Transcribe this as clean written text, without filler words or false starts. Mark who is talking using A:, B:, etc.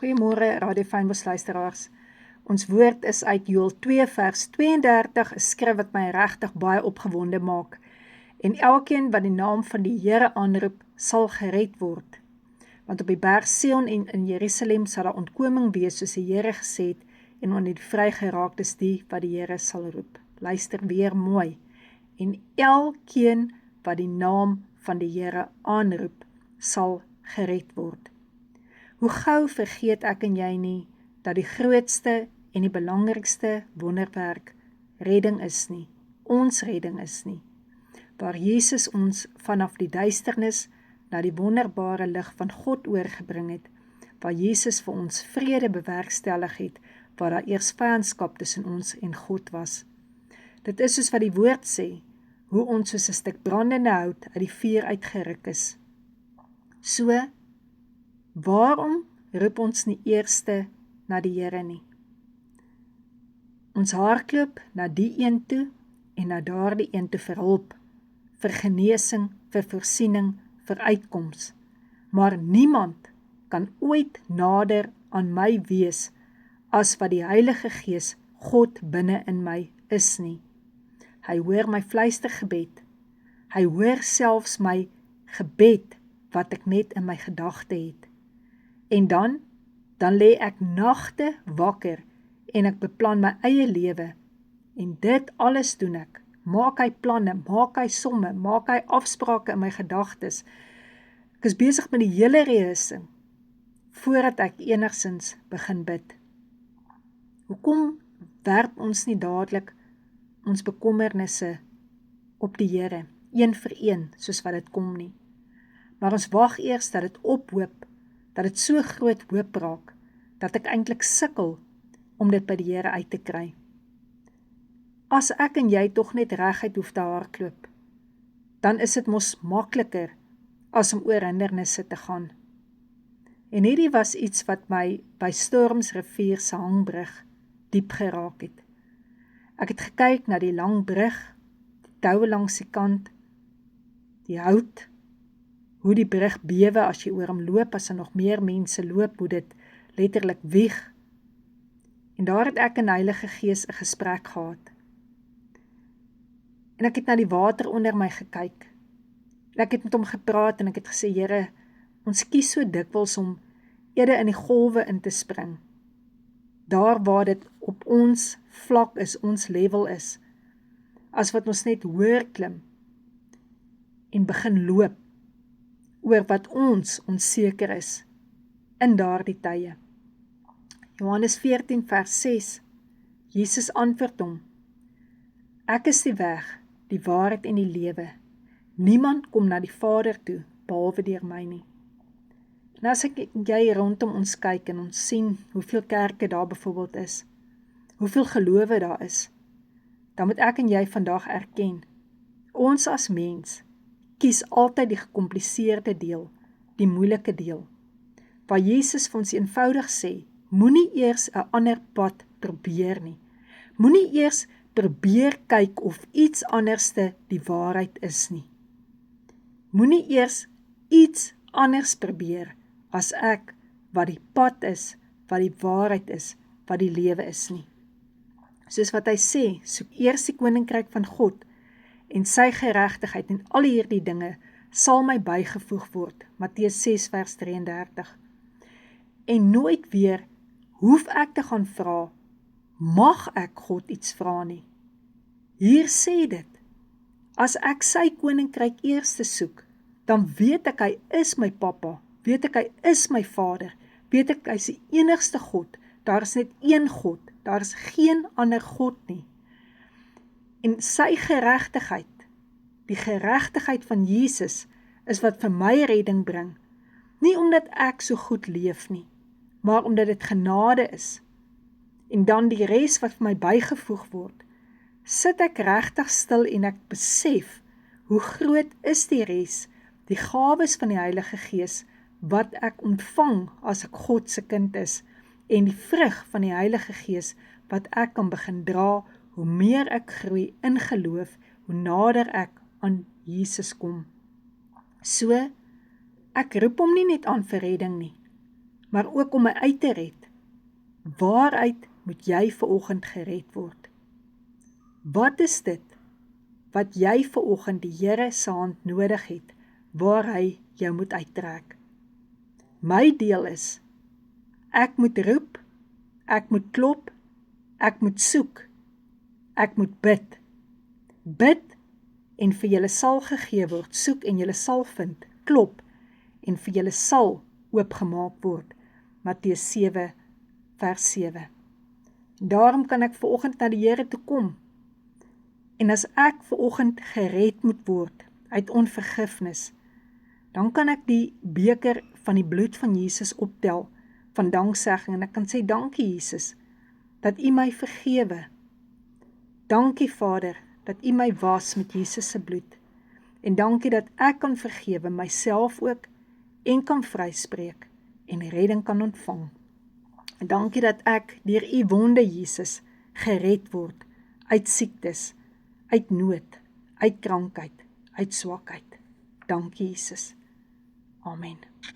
A: Goeiemôre Radio Fynbos luisteraars. Ons woord is uit Joël 2 vers 32, 'n skrif wat my regtig baie opgewonde maak. En elkeen wat die naam van die Here aanroep, sal gered word. Want op die berg Sion en in Jerusalem sal daar ontkoming wees, soos die Here gesê het, en onder die vrygeraaktes die wat die Here sal roep. Luister weer mooi. En elkeen wat die naam van die Here aanroep, sal gered word. Hoe gou vergeet ek en jy nie, dat die grootste en die belangrikste wonderwerk redding is nie, ons redding is nie. Waar Jesus ons vanaf die duisternis na die wonderbare lig van God oorgebring het, waar Jesus vir ons vrede bewerkstellig het, waar daar eers vyandskap tussen ons en God was. Dit is soos wat die woord sê, hoe ons soos 'n stuk brandende hout uit die vuur uitgeruk is. So, waarom roep ons nie eerste na die Here nie? Ons hardloop na die een toe en na daardie een toe vir hulp, vir genesing, vir voorsiening, vir uitkoms. Maar niemand kan ooit nader aan my wees as wat die Heilige Gees God binne in my is nie. Hy hoor my fluistergebed. Hy hoor selfs my gebed wat ek net in my gedagte het. En dan lê ek nagte wakker en ek beplan my eie lewe. En dit alles doen ek. Maak hy planne, maak hy somme, maak hy afsprake in my gedagtes. Ek is besig met die hele rehearsing voordat ek enigsins begin bid. Hoekom werp ons nie dadelik ons bekommernisse op die Here, een vir een, soos wat dit kom nie? Maar ons wag eers dat dit ophoop, dat dit so groot hoop raak, dat ek eintlik sukkel om dit by die Here uit te kry. As ek en jy tog net reguit hoef te hardloop, dan is dit mos makliker as om oor hindernisse te gaan. En hierdie was iets wat my by Stormsrivier se hangbrug diep geraak het. Ek het gekyk na die lang brug, die toue langs die kant, die hout, hoe die brug bewe as jy oor hom loop, as nog meer mense loop, hoe dit letterlik wieg. En daar het ek en die Heilige Gees 'n gesprek gehad. En ek het na die water onder my gekyk. En ek het met hom gepraat en ek het gesê, Here, ons kies so dikwels om eerder in die golwe in te spring. Daar waar dit op ons vlak is, ons level is, as wat ons net hoër klim en begin loop oor wat ons onseker is in daardie tye. Johannes 14 vers 6, Jesus antwoord hom, ek is die weg, die waarheid en die lewe. Niemand kom na die Vader toe, behalwe deur my nie. En as ek jy rondom ons kyk en ons sien hoeveel kerke daar byvoorbeeld is, hoeveel gelowe daar is, dan moet ek en jy vandag erken, ons as mens kies altyd die gekompliseerde deel, die moeilike deel, waar Jesus vir ons eenvoudig sê, moenie eers 'n ander pad probeer nie. Moenie eers probeer kyk of iets anderste die waarheid is nie. Moenie eers iets anders probeer as ek, wat die pad is, wat die waarheid is, wat die lewe is nie. Soos wat hy sê, soek eers die koninkryk van God en sy geregtigheid en al hierdie dinge sal my bygevoeg word. Matteus 6 vers 33. En nooit weer hoef ek te gaan vra, mag ek God iets vra nie. Hier sê dit, as ek sy koninkryk eers te soek, dan weet ek hy is my pappa, weet ek hy is my vader, weet ek hy is die enigste God, daar is net een God, daar is geen ander God nie. En sy geregtigheid, die geregtigheid van Jesus, is wat vir my redding bring, nie omdat ek so goed leef nie, maar omdat dit genade is, en dan die res wat vir my bygevoeg word, sit ek regtig stil en ek besef, hoe groot is die res, die gawes van die Heilige Gees, wat ek ontvang as ek God se kind is, en die vrug van die Heilige Gees, wat ek kan begin dra, hoe meer ek groei in geloof, hoe nader ek aan Jesus kom. So, ek roep hom nie net aan vir redding nie, maar ook om my uit te red. Waaruit moet jy vanoggend gered word? Wat is dit wat jy vanoggend die Here se hand nodig het, waar hy jou moet uittrek? My deel is, ek moet roep, ek moet klop, ek moet soek, ek moet bid. Bid en vir julle sal gegee word, soek en julle sal vind, klop en vir julle sal oopgemaak word. Matteus 7 vers 7. Daarom kan ek vanoggend na die Here toe kom. En as ek vanoggend gered moet word uit onvergifnis, dan kan ek die beker van die bloed van Jesus optel, van danksegging, en ek kan sê, dankie Jesus, dat U my vergewe. Dankie Vader, dat U my was met Jesus se bloed. En dankie dat ek kan vergewe, myself ook, en kan vryspreek, en redding kan ontvang. En dankie dat ek deur U wonde Jesus gered word, uit siektes, uit nood, uit krankheid, uit swakheid. Dankie Jesus. Amen.